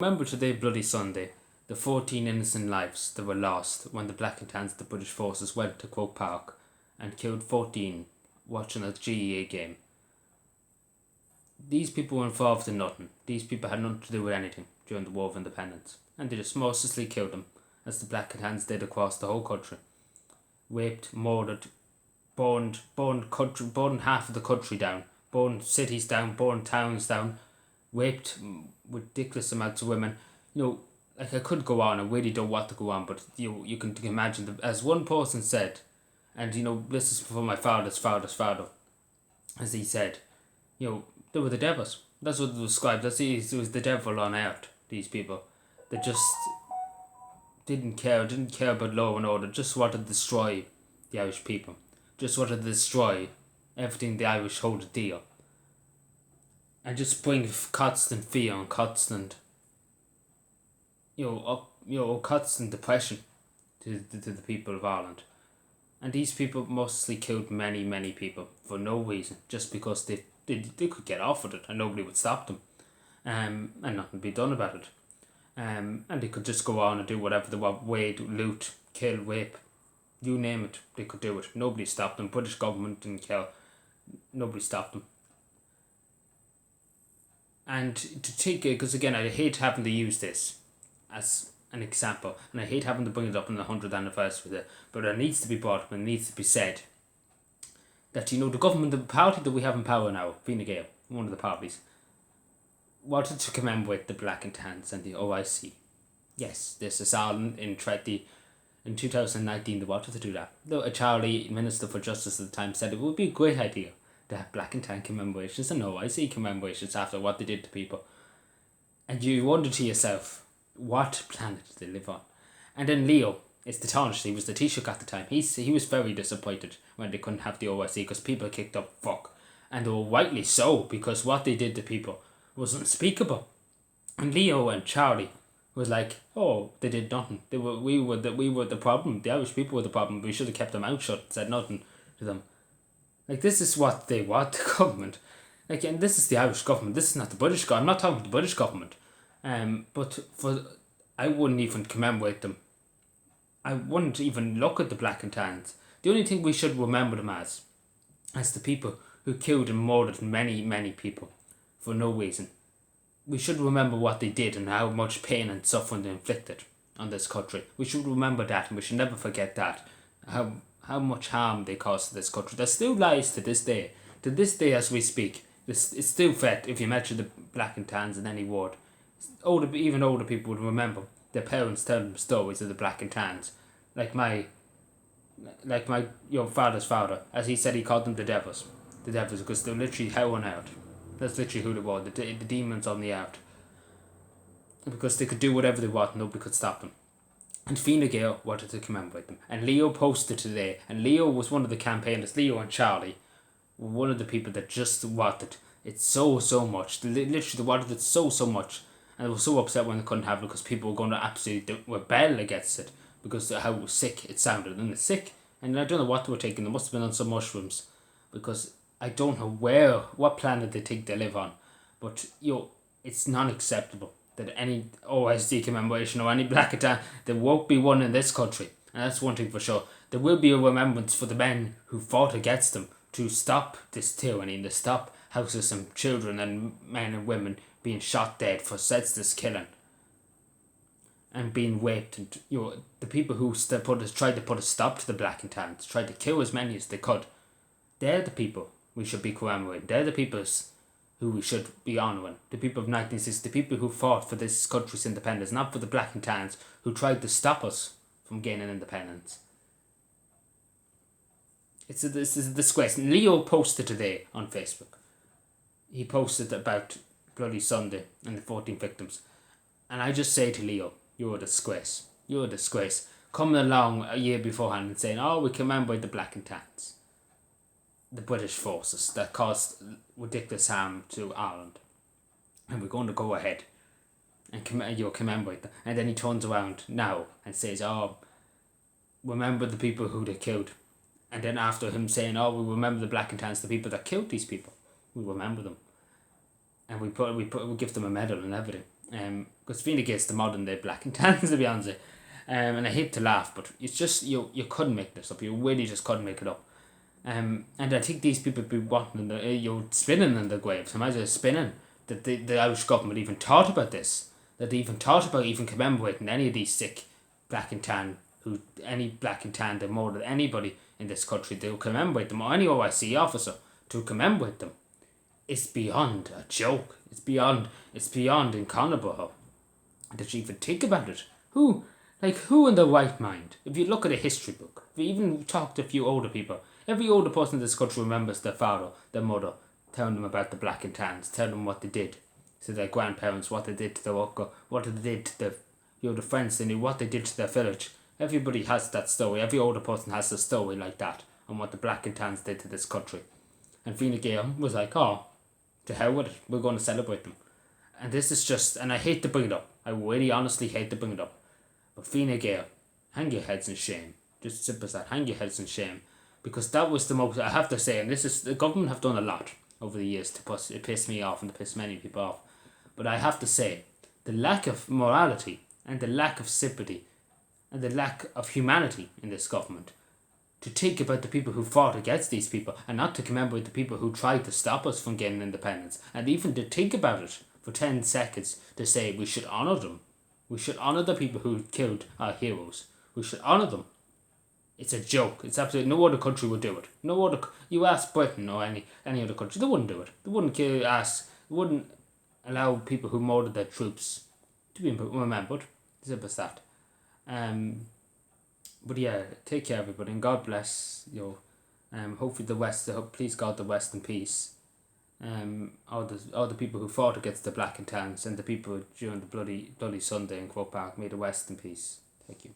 Remember today, Bloody Sunday, the 14 innocent lives that were lost when the Black and Tans, the British forces, went to Croke Park and killed 14 watching a GEA game. These people were involved in nothing. These people had nothing to do with anything during the War of Independence, and they just mercilessly killed them, as the Black and Tans did across the whole country. Raped, murdered, burned half of the country down, burned cities down, burned towns down, raped ridiculous amounts of women. I could go on. I really don't want to go on, but you can imagine that, as one person said, and this is for my father's father, as he said, they were the devils. That's what they described. It was the devil on earth. These people, they just didn't care about law and order. Just wanted to destroy the Irish people. Just wanted to destroy everything the Irish hold dear. And just bring constant fear and constant, constant depression to the people of Ireland. And these people mostly killed many people for no reason, just because they could get off with it and nobody would stop them, and nothing would be done about it. And they could just go on and do whatever they want, raid, loot, kill, rape, you name it, they could do it. Nobody stopped them. British government didn't care. Nobody stopped them. And to take it, because again, I hate having to use this as an example, and I hate having to bring it up in the 100th anniversary of it, but it needs to be brought up and it needs to be said that, the government, the party that we have in power now, Fine Gael, one of the parties, wanted to commemorate the Black and Tans and the OIC. Yes, this is Ireland in 2019 they wanted to do that. Though a Charlie Minister for Justice at the time said it would be a great idea to have Black and Tan commemorations and OIC commemorations after what they did to people. And you wonder to yourself, what planet do they live on? And then Leo is the Taoiseach, he was the Taoiseach at the time. He was very disappointed when they couldn't have the OIC because people kicked up fuck. And they were rightly so, because what they did to people was unspeakable. And Leo and Charlie was like, oh, they did nothing. We were the problem. The Irish people were the problem. We should have kept them out shut and said nothing to them. This is what they want, the government. And this is the Irish government. This is not the British government. I'm not talking the British government. But I wouldn't even commemorate them. I wouldn't even look at the Black and Tans. The only thing we should remember them as the people who killed and murdered many people for no reason. We should remember what they did and how much pain and suffering they inflicted on this country. We should remember that, and we should never forget that. How much harm they caused to this country. There's still lies to this day. To this day as we speak. It's still fed if you mention the Black and Tans in any word. Even older people would remember their parents telling them stories of the Black and Tans. Like my father's father. As he said, he called them the devils. The devils, because they're literally hell on earth. That's literally who they were. The demons on the earth. Because they could do whatever they want and nobody could stop them. And Fine Gael wanted to commemorate them. And Leo posted today. And Leo was one of the campaigners. Leo and Charlie were one of the people that just wanted it so much. They literally wanted it so much. And they were so upset when they couldn't have it because people were going to absolutely rebel against it. Because of how sick it sounded. And it's sick. And I don't know what they were taking. They must have been on some mushrooms. Because I don't know what planet they think they live on. But, it's not acceptable that any OSD commemoration or any Black and Tan, there won't be one in this country. And that's one thing for sure. There will be a remembrance for the men who fought against them to stop this tyranny and to stop houses and children and men and women being shot dead for senseless killing and being raped. And the people who tried to put a stop to the Black and Tans, tried to kill as many as they could, they're the people we should be commemorating. They're the people who we should be honouring. The people of 1960, the people who fought for this country's independence, not for the Black and Tans who tried to stop us from gaining independence. This is a disgrace. Leo posted today on Facebook. He posted about Bloody Sunday and the 14 victims. And I just say to Leo, you're a disgrace. You're a disgrace. Coming along a year beforehand and saying, we commemorate the Black and Tans. The British forces that caused ridiculous harm to Ireland. And we're going to go ahead and commemorate them. And then he turns around now and says, remember the people who they killed. And then after him saying, we remember the Black and Tans, the people that killed these people. We remember them. And we give them a medal and everything. Because Fine Gael's the modern day black and tans, to be honest. And I hate to laugh, but it's just, you couldn't make this up. You really just couldn't make it up. And I think these people be wanting spinning in their graves. Imagine spinning that the Irish government even thought about this. That they even thought about even commemorating any of these sick black and tan any black and tan that murdered anybody in this country. They'll commemorate them, or any OIC officer to commemorate them. It's beyond a joke. It's beyond inconnable that you even think about it. Who in their right mind? If you look at a history book, if you even talk to a few older people, every older person in this country remembers their father, their mother, telling them about the black and tans, telling them what they did to their grandparents, what they did to their uncle, what they did to the friends they knew, what they did to their village. Everybody has that story. Every older person has a story like that on what the black and tans did to this country. And Fine Gael was like, oh, to hell with it, we're going to celebrate them. And this is just, and I hate to bring it up. I really honestly hate to bring it up. But Fine Gael, hang your heads in shame. Just simple as that, hang your heads in shame. Because that was the most, I have to say, and this is, the government have done a lot over the years to piss me off and to piss many people off. But I have to say, the lack of morality and the lack of sympathy and the lack of humanity in this government to think about the people who fought against these people and not to commemorate the people who tried to stop us from getting independence, and even to think about it for 10 seconds to say we should honour them. We should honour the people who killed our heroes. We should honour them. It's a joke. It's absolutely, no other country would do it. You ask Britain or any other country, they wouldn't do it. They wouldn't allow people who murdered their troops to be remembered. Simple as that. But yeah, take care everybody, and God bless you. Hopefully the West, please God, the West in peace. All the people who fought against the black and tans and the people during the bloody Sunday in Croke Park, may the West in peace. Thank you.